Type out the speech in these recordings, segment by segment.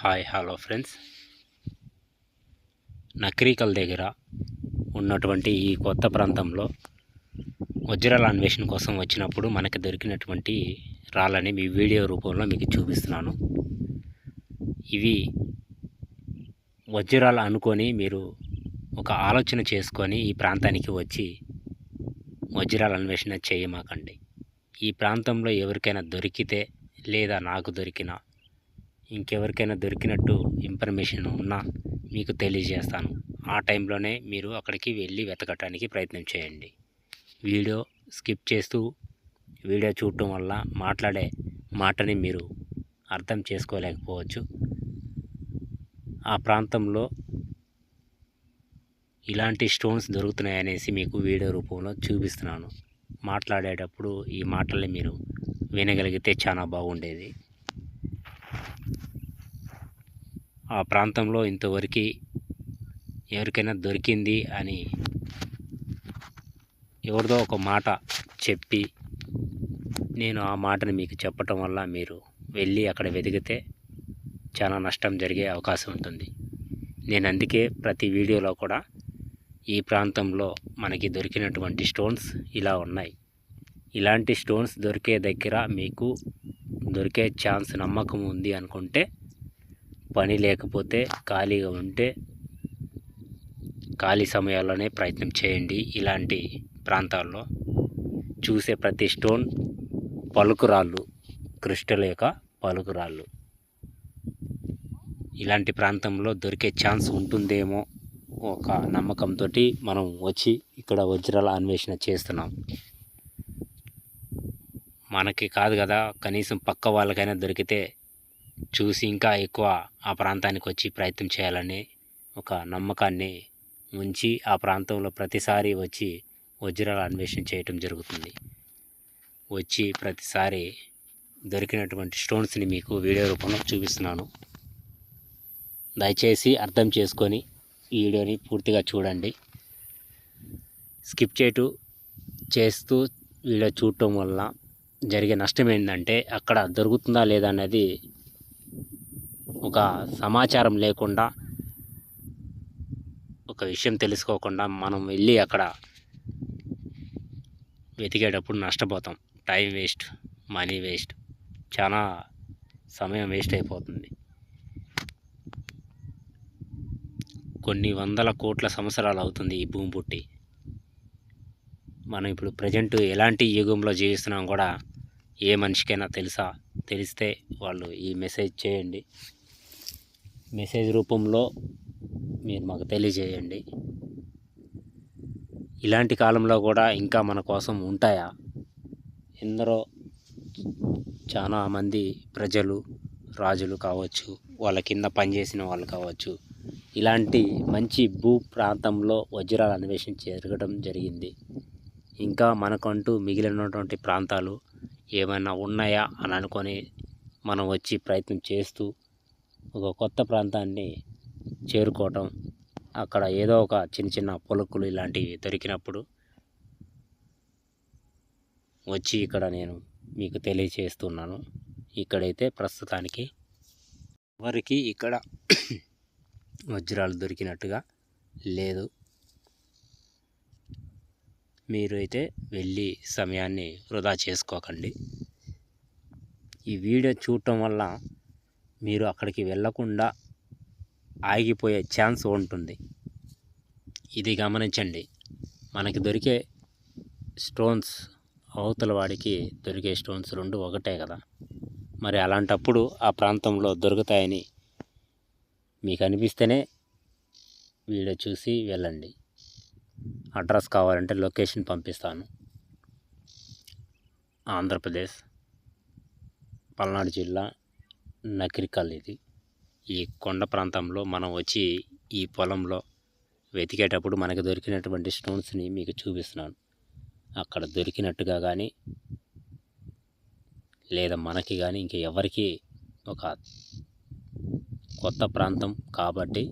Hello friends. Nakrekal దగ్గర ఉన్నటువంటి ఈ కొత్త ప్రాంతంలో వజ్రాల అన్వేషణ కోసం వచ్చినప్పుడు మనకు దొరికినటువంటి రాళ్ళని మీ వీడియో రూపంలో మీకు చూపిస్తున్నాను. ఇవి వజ్రాలు అనుకొని మీరు ఒక ఆలోచన చేసుకొని ఈ ప్రాంతానికి వచ్చి వజ్రాల అన్వేషణ చేయమాకండి. ఈ ప్రాంతంలో ఎవరికైనా దొరికితే లేదా నాకు దొరికినా ఇంకెవరికైనా దొరికినట్టు ఇన్ఫర్మేషన్ ఉన్నా మీకు తెలియజేస్తాను. ఆ టైంలోనే మీరు అక్కడికి వెళ్ళి వెతకటానికి ప్రయత్నం చేయండి. వీడియో స్కిప్ చేస్తూ వీడియో చూడటం వల్ల మాట్లాడే మాటని మీరు అర్థం చేసుకోలేకపోవచ్చు. ఆ ప్రాంతంలో ఇలాంటి స్టోన్స్ దొరుకుతున్నాయనేసి మీకు వీడియో రూపంలో చూపిస్తున్నాను. మాట్లాడేటప్పుడు ఈ మాటల్ని మీరు వినగలిగితే చాలా బాగుండేది. ఆ ప్రాంతంలో ఇంతవరకు ఎవరికైనా దొరికింది అని ఎవరిదో ఒక మాట చెప్పి నేను ఆ మాటని మీకు చెప్పటం వల్ల మీరు వెళ్ళి అక్కడ వెతికితే చాలా నష్టం జరిగే అవకాశం ఉంటుంది. నేను అందుకే ప్రతి వీడియోలో కూడా ఈ ప్రాంతంలో మనకి దొరికినటువంటి స్టోన్స్ ఇలా ఉన్నాయి, ఇలాంటి స్టోన్స్ దొరికే దగ్గర మీకు దొరికే ఛాన్స్ నమ్మకం ఉంది అనుకుంటే, పని లేకపోతే ఖాళీగా ఉంటే ఖాళీ సమయాల్లోనే ప్రయత్నం చేయండి. ఇలాంటి ప్రాంతాల్లో చూసే ప్రతి స్టోన్ పలుకురాళ్ళు, క్రిస్టల్ యొక్క పలుకురాళ్ళు. ఇలాంటి ప్రాంతంలో దొరికే ఛాన్స్ ఉంటుందేమో ఒక నమ్మకంతో మనం వచ్చి ఇక్కడ వజ్రాల అన్వేషణ చేస్తున్నాం. మనకి కాదు కదా, కనీసం పక్క వాళ్ళకైనా దొరికితే చూసి ఇంకా ఎక్కువ ఆ ప్రాంతానికి వచ్చి ప్రయత్నం చేయాలని ఒక నమ్మకాన్ని ఉంచి ఆ ప్రాంతంలో ప్రతిసారి వచ్చి వజ్రాల అన్వేషణ చేయటం జరుగుతుంది. వచ్చి ప్రతిసారి దొరికినటువంటి స్టోన్స్ని మీకు వీడియో రూపంలో చూపిస్తున్నాను. దయచేసి అర్థం చేసుకొని ఈ వీడియోని పూర్తిగా చూడండి. స్కిప్ చేస్తూ వీడియో చూడటం వల్ల జరిగే నష్టం ఏంటంటే, అక్కడ దొరుకుతుందా లేదా అనేది ఒక సమాచారం లేకుండా, ఒక విషయం తెలుసుకోకుండా మనం వెళ్ళి అక్కడ వెతికేటప్పుడు నష్టపోతాం. టైం వేస్ట్, మనీ వేస్ట్, చాలా సమయం వేస్ట్ అయిపోతుంది. కొన్ని వందల కోట్ల సంవత్సరాలు అవుతుంది ఈ భూమి పుట్టి. మనం ఇప్పుడు ప్రజెంట్ ఎలాంటి యుగంలో జీవిస్తున్నాం కూడా ఏ మనిషికైనా తెలిస్తే వాళ్ళు ఈ మెసేజ్ చేయండి. మెసేజ్ రూపంలో మీరు మాకు తెలియజేయండి. ఇలాంటి కాలంలో కూడా ఇంకా మన కోసం ఉంటాయా? ఎందరో చాలా మంది ప్రజలు, రాజులు కావచ్చు, వాళ్ళ కింద పనిచేసిన వాళ్ళు కావచ్చు, ఇలాంటి మంచి భూ ప్రాంతంలో వజ్రాల అన్వేషణ జరగడం జరిగింది. ఇంకా మనకంటూ మిగిలినటువంటి ప్రాంతాలు ఏమైనా ఉన్నాయా అని అనుకొని మనం వచ్చి ప్రయత్నం చేస్తూ ఒక కొత్త ప్రాంతాన్ని చేరుకోవటం, అక్కడ ఏదో ఒక చిన్న పొలుకులు ఇలాంటివి దొరికినప్పుడు వచ్చి ఇక్కడ నేను మీకు తెలియచేస్తున్నాను. ఇక్కడైతే ప్రస్తుతానికి ఎవరికి ఇక్కడ వజ్రాలు దొరికినట్టుగా లేదు. మీరు అయితే వెళ్ళి సమయాన్ని వృధా చేసుకోకండి. ఈ వీడియో చూడటం వల్ల మీరు అక్కడికి వెళ్ళకుండా ఆగిపోయే ఛాన్స్ ఉంటుంది. ఇది గమనించండి. మనకి దొరికే స్టోన్స్ అవతల వాడికి దొరికే స్టోన్స్ రెండు ఒకటే కదా. మరి అలాంటప్పుడు ఆ ప్రాంతంలో దొరుకుతాయని మీకు అనిపిస్తేనే వీడియో చూసి వెళ్ళండి. అడ్రస్ కావాలంటే లొకేషన్ పంపిస్తాను. ఆంధ్రప్రదేశ్, పల్నాడు జిల్లా, నకరికల్. ఇది ఈ కొండ ప్రాంతంలో మనం వచ్చి ఈ పొలంలో వెతికేటప్పుడు మనకు దొరికినటువంటి స్టోన్స్ని మీకు చూపిస్తున్నాను. అక్కడ దొరికినట్టుగా కానీ లేదా మనకి కానీ ఇంకా ఎవరికి, ఒక కొత్త ప్రాంతం కాబట్టి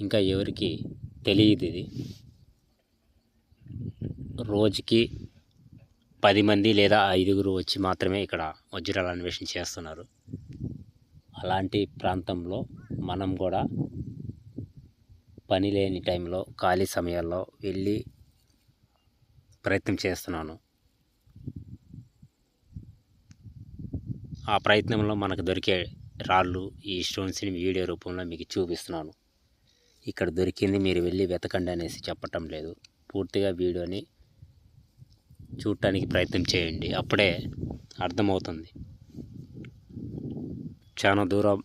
ఇంకా ఎవరికి తెలియదు. ఇది రోజుకి 10 మంది లేదా 5 వచ్చి మాత్రమే ఇక్కడ వజ్రాల అన్వేషణ చేస్తున్నారు. అలాంటి ప్రాంతంలో మనం కూడా పని లేని టైంలో ఖాళీ సమయాల్లో వెళ్ళి ప్రయత్నం చేస్తున్నాను. ఆ ప్రయత్నంలో మనకు దొరికే రాళ్ళు ఈ స్టోన్స్ని వీడియో రూపంలో మీకు చూపిస్తున్నాను. ఇక్కడ దొరికింది మీరు వెళ్ళి వెతకండి అనేసి చెప్పటం లేదు. పూర్తిగా వీడియోని చూడటానికి ప్రయత్నం చేయండి, అప్పుడే అర్థమవుతుంది. చాలా దూరం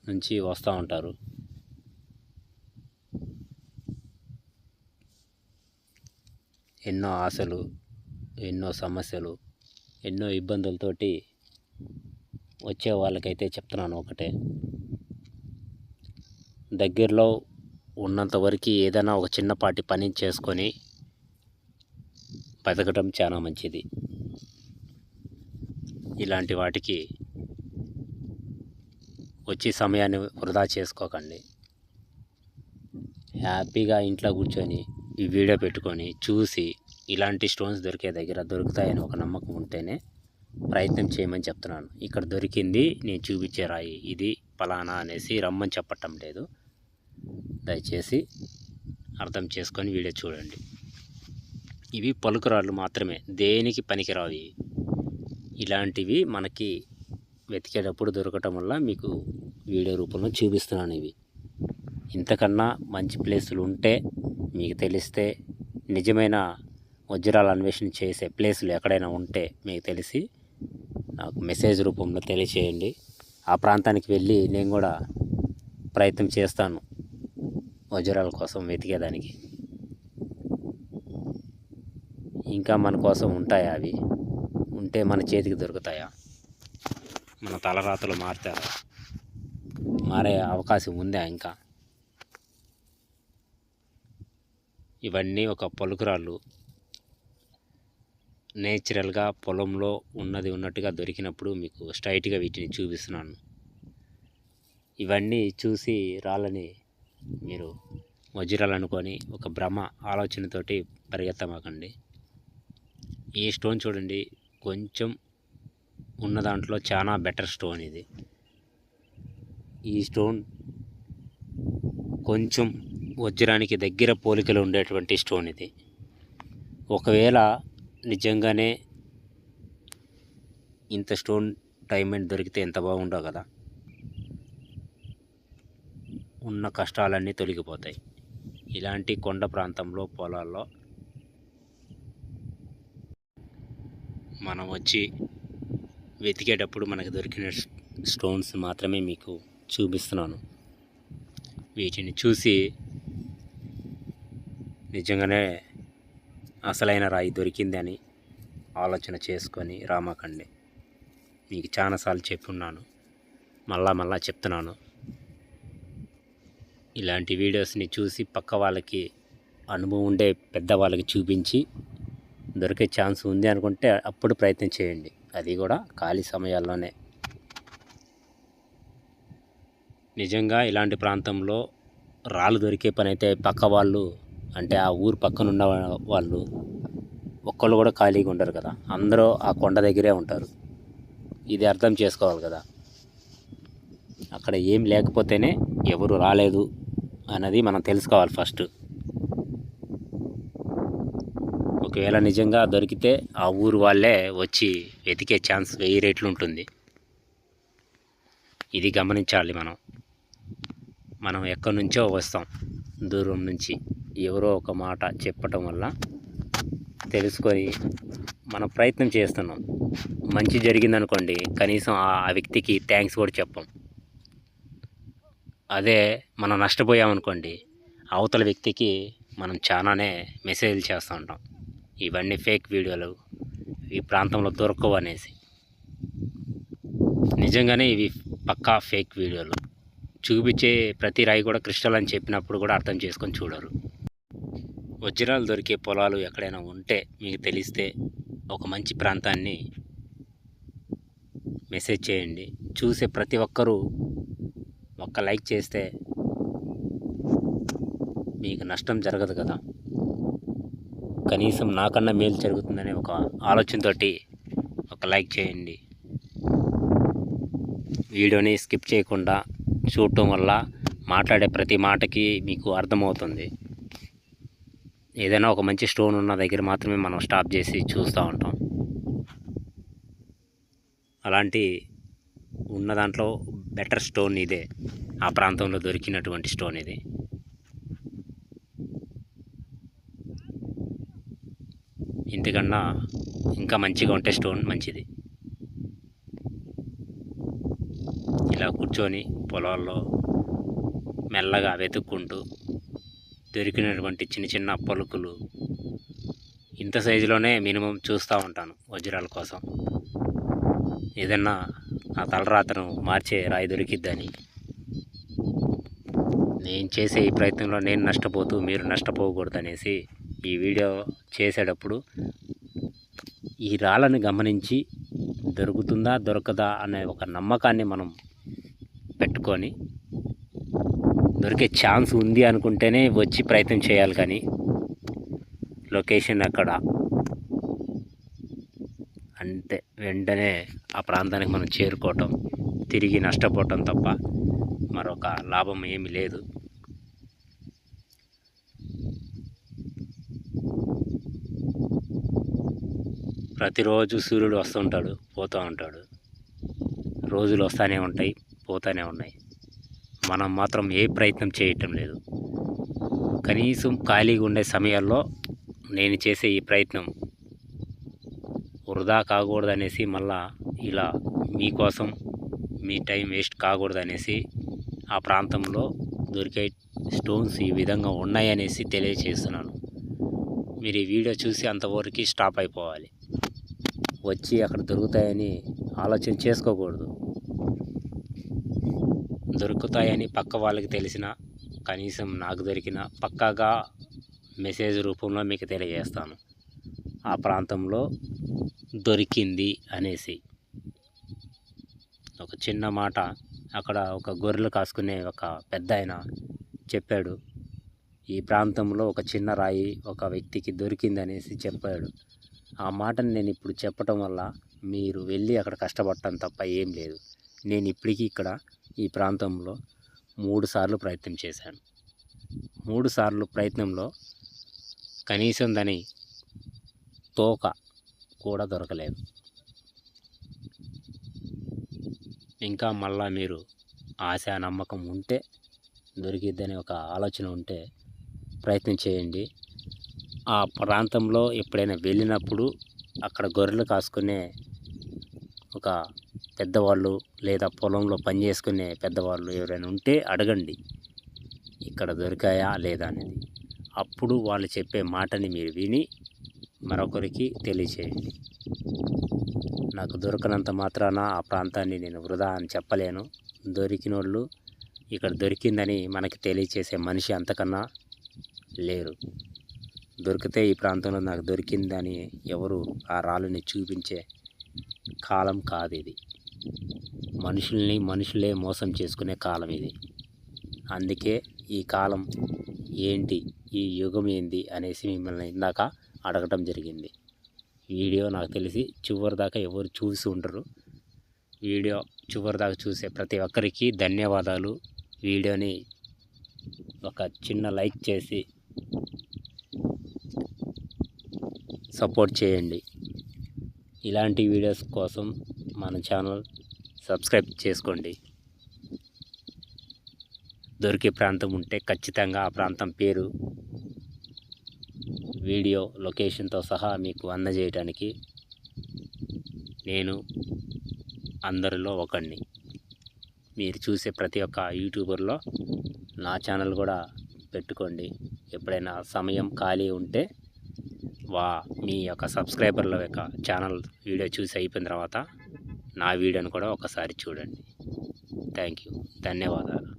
నుంచి వస్తూ ఉంటారు. ఎన్నో ఆశలు, ఎన్నో సమస్యలు, ఎన్నో ఇబ్బందులతోటి వచ్చే వాళ్ళకైతే చెప్తున్నాను ఒకటే, దగ్గరలో ఉన్నంత వరకు ఏదైనా ఒక చిన్నపాటి పని చేసుకొని బతకడం చాలా మంచిది. ఇలాంటి వాటికి వచ్చే సమయాన్ని వృధా చేసుకోకండి. హ్యాపీగా ఇంట్లో కూర్చొని ఈ వీడియో పెట్టుకొని చూసి ఇలాంటి స్టోన్స్ దొరికే దగ్గర దొరుకుతాయని ఒక నమ్మకం ఉంటేనే ప్రయత్నం చేయమని చెప్తున్నాను. ఇక్కడ దొరికింది నేను చూపించే రాయి ఇది పలానా అనేసి రమ్మని చెప్పటం లేదు. దయచేసి అర్థం చేసుకొని వీడియో చూడండి. ఇవి పలుకురాళ్ళు మాత్రమే, దేనికి పనికిరావు. ఇలాంటివి మనకి వెతికేటప్పుడు దొరకటం వల్ల మీకు వీడియో రూపంలో చూపిస్తున్నాను. ఇవి ఇంతకన్నా మంచి ప్లేసులు ఉంటే మీకు తెలిస్తే, నిజమైన వజ్రాల అన్వేషణ చేసే ప్లేసులు ఎక్కడైనా ఉంటే మీకు తెలిసి నాకు మెసేజ్ రూపంలో తెలియచేయండి. ఆ ప్రాంతానికి వెళ్ళి నేను కూడా ప్రయత్నం చేస్తాను వజ్రాల కోసం వెతికేదానికి. ఇంకా మన కోసం ఉంటాయా? అవి ఉంటే మన చేతికి దొరుకుతాయా? మన తలరాతలు మారుతారా? మారే అవకాశం ఉందా? ఇంకా ఇవన్నీ ఒక పలుకురాళ్ళు నేచురల్గా పొలంలో ఉన్నది ఉన్నట్టుగా దొరికినప్పుడు మీకు స్ట్రైట్గా వీటిని చూపిస్తున్నాను. ఇవన్నీ చూసి రాళ్ళని మీరు వజ్రాలు అనుకొని ఒక భ్రమ ఆలోచనతోటి పరిగెత్తమాకండి. ఈ స్టోన్ చూడండి, కొంచెం ఉన్న దాంట్లో చాలా బెటర్ స్టోన్ ఇది. ఈ స్టోన్ కొంచెం వజ్రానికి దగ్గర పోలికలు ఉండేటువంటి స్టోన్ ఇది. ఒకవేళ నిజంగానే ఇంత స్టోన్ డైమండ్ దొరికితే ఎంత బాగుండో కదా. ఉన్న కష్టాలన్నీ తొలగిపోతాయి. ఇలాంటి కొండ ప్రాంతంలో పొలాల్లో మనం వచ్చి వెతికేటప్పుడు మనకు దొరికిన స్టోన్స్ మాత్రమే మీకు చూపిస్తున్నాను. వీటిని చూసి నిజంగానే అసలైన రాయి దొరికింది అని ఆలోచన చేసుకొని రామాకండి. మీకు చాలాసార్లు చెప్పున్నాను, మళ్ళా చెప్తున్నాను. ఇలాంటి వీడియోస్ని చూసి పక్క వాళ్ళకి, అనుభవం ఉండే పెద్దవాళ్ళకి చూపించి దొరికే ఛాన్స్ ఉంది అనుకుంటే అప్పుడు ప్రయత్నం చేయండి. అది కూడా ఖాళీ సమయాల్లోనే. నిజంగా ఇలాంటి ప్రాంతంలో రాళ్ళు దొరికే పని అయితే పక్క వాళ్ళు, అంటే ఆ ఊరు పక్కన ఉన్న వాళ్ళు ఒక్కళ్ళు కూడా ఖాళీగా ఉండరు కదా. అందరూ ఆ కొండ దగ్గరే ఉంటారు. ఇది అర్థం చేసుకోవాలి కదా. అక్కడ ఏం లేకపోతేనే ఎవరు రాలేదు అన్నది మనం తెలుసుకోవాలి ఫస్ట్. ఒకవేళ నిజంగా దొరికితే ఆ ఊరు వాళ్ళే వచ్చి వెతికే ఛాన్స్ 1000 రెట్లు ఉంటుంది. ఇది గమనించాలి. మనం ఎక్కడి నుంచో వస్తాం, దూరం నుంచి ఎవరో ఒక మాట చెప్పటం వల్ల తెలుసుకొని మనం ప్రయత్నం చేస్తున్నాం. మంచి జరిగిందనుకోండి, కనీసం ఆ వ్యక్తికి థ్యాంక్స్ కూడా చెప్పం. అదే మనం నష్టపోయామనుకోండి, అవతల వ్యక్తికి మనం చాలానే మెసేజ్లు చేస్తూ ఉంటాం, ఇవన్నీ ఫేక్ వీడియోలు, ఈ ప్రాంతంలో దొరకవు అనేసి. నిజంగానే ఇవి పక్కా ఫేక్ వీడియోలు. చూపించే ప్రతి రాయి కూడా క్రిస్టల్ అని చెప్పినప్పుడు కూడా అర్థం చేసుకొని చూడరు. వజ్రాలు దొరికే పొలాలు ఎక్కడైనా ఉంటే మీకు తెలిస్తే ఒక మంచి ప్రాంతాన్ని మెసేజ్ చేయండి. చూసే ప్రతి ఒక్కరూ ఒక్క లైక్ చేస్తే మీకు నష్టం జరగదు కదా. కనీసం నాకన్నా మేలు జరుగుతుందనే ఒక ఆలోచనతోటి ఒక లైక్ చేయండి. వీడియోని స్కిప్ చేయకుండా చూడటం వల్ల మాట్లాడే ప్రతి మాటకి మీకు అర్థమవుతుంది. ఏదైనా ఒక మంచి స్టోన్ ఉన్న దగ్గర మాత్రమే మనం స్టాప్ చేసి చూస్తూ ఉంటాం. అలాంటి ఉన్న దాంట్లో బెటర్ స్టోన్ ఇదే. ఆ ప్రాంతంలో దొరికినటువంటి స్టోన్ ఇది. ఇంతకన్నా ఇంకా మంచిగా ఉంటే స్టోన్ మంచిది. ఇలా కూర్చొని పొలాల్లో మెల్లగా వెతుక్కుంటూ దొరికినటువంటి చిన్న చిన్న పలుకులు ఇంత సైజులోనే మినిమం చూస్తూ ఉంటాను వజ్రాల కోసం. ఏదన్నా ఆ తలరాతను మార్చే రాయి దొరికిద్దని. నేను చేసే ఈ ప్రయత్నంలో నేను నష్టపోతూ మీరు నష్టపోకూడదనేసి ఈ వీడియో చేసేటప్పుడు ఈ రాళ్ళని గమనించి దొరుకుతుందా దొరకదా అనే ఒక నమ్మకాన్ని మనం పెట్టుకొని దొరికే ఛాన్స్ ఉంది అనుకుంటేనే వచ్చి ప్రయత్నం చేయాలి. కానీ లొకేషన్ అక్కడ అంటే వెంటనే ఆ ప్రాంతానికి మనం చేరుకోవటం, తిరిగి నష్టపోవటం తప్ప మరొక లాభం ఏమీ లేదు. ప్రతిరోజు సూర్యుడు వస్తుంటాడు, పోతూ ఉంటాడు. రోజులు వస్తూనే ఉంటాయి, పోతూనే ఉన్నాయి. మనం మాత్రం ఏ ప్రయత్నం చేయటం లేదు. కనీసం ఖాళీగా ఉండే సమయాల్లో నేను చేసే ఈ ప్రయత్నం వృధా కాకూడదనేసి, మళ్ళా ఇలా మీకోసం మీ టైం వేస్ట్ కాకూడదనేసి ఆ ప్రాంతంలో దొరికే స్టోన్స్ ఈ విధంగా ఉన్నాయనేసి తెలియజేస్తున్నాను. మీరు ఈ వీడియో చూసి అంతవరకు స్టాప్ అయిపోవాలి. వచ్చి అక్కడ దొరుకుతాయని ఆలోచన చేసుకోకూడదు. దొరుకుతాయని పక్క వాళ్ళకి తెలిసిన, కనీసం నాకు దొరికిన పక్కాగా మెసేజ్ రూపంలో మీకు తెలియజేస్తాను. ఆ ప్రాంతంలో దొరికింది అనేసి ఒక చిన్న మాట అక్కడ ఒక గొర్రెలు కాసుకునే ఒక పెద్ద ఆయన చెప్పాడు. ఈ ప్రాంతంలో ఒక చిన్న రాయి ఒక వ్యక్తికి దొరికింది అనేసి చెప్పాడు. ఆ మాటను నేను ఇప్పుడు చెప్పటం వల్ల మీరు వెళ్ళి అక్కడ కష్టపడటం తప్ప ఏం లేదు. నేను ఇప్పటికీ ఇక్కడ ఈ ప్రాంతంలో 3 సార్లు ప్రయత్నం చేశాను. 3 సార్లు ప్రయత్నంలో కనీసం దాని తోక కూడా దొరకలేదు. ఇంకా మళ్ళా మీరు ఆశ నమ్మకం ఉంటే, దొరికిద్దని ఒక ఆలోచన ఉంటే ప్రయత్నం చేయండి. ఆ ప్రాంతంలో ఎప్పుడైనా వెళ్ళినప్పుడు అక్కడ గొర్రెలు కాసుకునే ఒక పెద్దవాళ్ళు లేదా పొలంలో పనిచేసుకునే పెద్దవాళ్ళు ఎవరైనా ఉంటే అడగండి, ఇక్కడ దొరికాయా లేదా అనేది. అప్పుడు వాళ్ళు చెప్పే మాటని మీరు విని మరొకరికి తెలియచేయండి. నాకు దొరకనంత మాత్రాన ఆ ప్రాంతాన్ని నేను వృధా అని చెప్పలేను. దొరికినోళ్ళు ఇక్కడ దొరికిందని మనకి తెలియచేసే మనిషి అంతకన్నా లేరు. దొరికితే ఈ ప్రాంతంలో నాకు దొరికిందని ఎవరు ఆ రాళ్ళని చూపించే కాలం కాదు ఇది. మనుషులే మోసం చేసుకునే కాలం ఇది. అందుకే ఈ కాలం ఏంటి, ఈ యుగం ఏంది అనేసి మిమ్మల్ని ఇందాక అడగటం జరిగింది. వీడియో నాకు తెలిసి చివరి దాకా ఎవరు చూసి ఉండరు. వీడియో చివరి దాకా చూసే ప్రతి ఒక్కరికి ధన్యవాదాలు. వీడియోని ఒక చిన్న లైక్ చేసి సపోర్ట్ చేయండి. ఇలాంటి వీడియోస్ కోసం మన ఛానల్ సబ్స్క్రైబ్ చేసుకోండి. దొరికే ప్రాంతం ఉంటే ఖచ్చితంగా ఆ ప్రాంతం పేరు, వీడియో లొకేషన్తో సహా మీకు అందజేయడానికి నేను అందరిలో ఒకడిని. మీరు చూసే ప్రతి ఒక్క యూట్యూబర్లో నా ఛానల్ కూడా పెట్టుకోండి. ఎప్పుడైనా సమయం ఖాళీ ఉంటే మీ యొక్క సబ్స్క్రైబర్ల యొక్క ఛానల్ వీడియో చూసి అయిపోయిన తర్వాత నా వీడియోని కూడా ఒకసారి చూడండి. థ్యాంక్ యూ, ధన్యవాదాలు.